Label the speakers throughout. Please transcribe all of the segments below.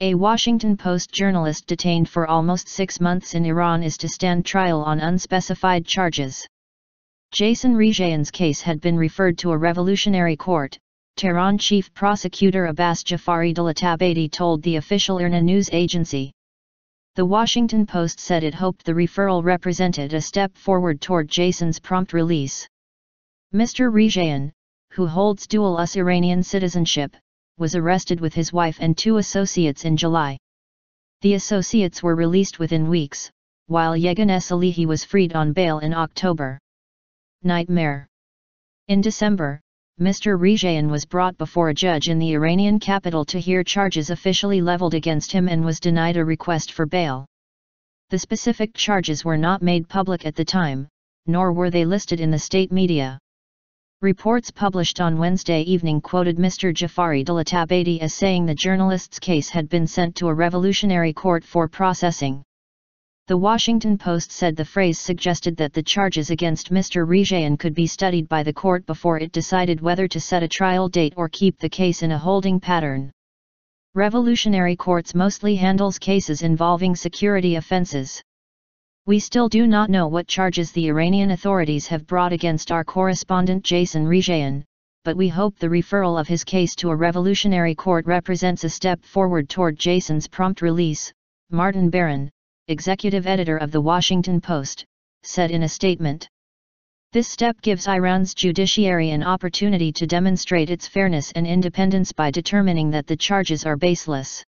Speaker 1: A Washington Post journalist detained for almost 6 months in Iran is to stand trial on unspecified charges. Jason Rezaian's case had been referred to a revolutionary court, Tehran Chief Prosecutor Abbas Jafari Dolatabadi told the official Irna news agency. The Washington Post said it hoped the referral represented a step forward toward Jason's prompt release. Mr. Rezaian, who holds dual US-Iranian citizenship, was arrested with his wife and 2 associates in July. The associates were released within weeks, while Yeganeh Salehi was freed on bail in October. Nightmare. In December, Mr. Rezaian was brought before a judge in the Iranian capital to hear charges officially leveled against him and was denied a request for bail. The specific charges were not made public at the time, nor were they listed in the state media. Reports published on Wednesday evening quoted Mr. Jafari Dolatabadi as saying the journalist's case had been sent to a revolutionary court for processing. The Washington Post said the phrase suggested that the charges against Mr. Rezaian could be studied by the court before it decided whether to set a trial date or keep the case in a holding pattern. Revolutionary courts mostly handles cases involving security offenses. We still do not know what charges the Iranian authorities have brought against our correspondent Jason Rezaian, but we hope the referral of his case to a revolutionary court represents a step forward toward Jason's prompt release, Martin Barron, executive editor of The Washington Post, said in a statement. This step gives Iran's judiciary an opportunity to demonstrate its fairness and independence by determining that the charges are baseless.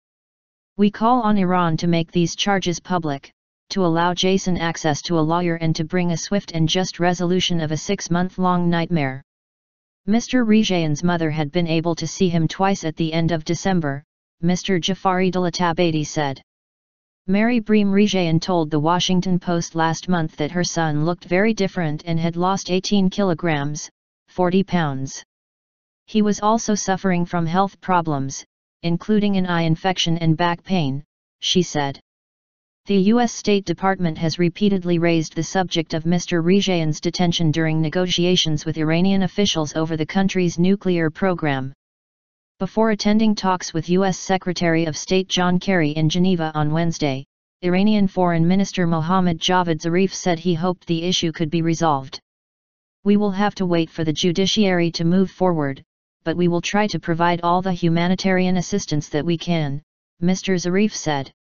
Speaker 1: We call on Iran to make these charges public, to allow Jason access to a lawyer and to bring a swift and just resolution of a 6-month-long nightmare. Mr. Rezaian's mother had been able to see him twice at the end of December, Mr. Jafari Dolatabadi said. Mary Bream Rezaian told The Washington Post last month that her son looked very different and had lost 18 kilograms, 40 pounds. He was also suffering from health problems, including an eye infection and back pain, she said. The U.S. State Department has repeatedly raised the subject of Mr. Rezaian's detention during negotiations with Iranian officials over the country's nuclear program. Before attending talks with U.S. Secretary of State John Kerry in Geneva on Wednesday, Iranian Foreign Minister Mohammad Javad Zarif said he hoped the issue could be resolved. We will have to wait for the judiciary to move forward, but we will try to provide all the humanitarian assistance that we can, Mr. Zarif said.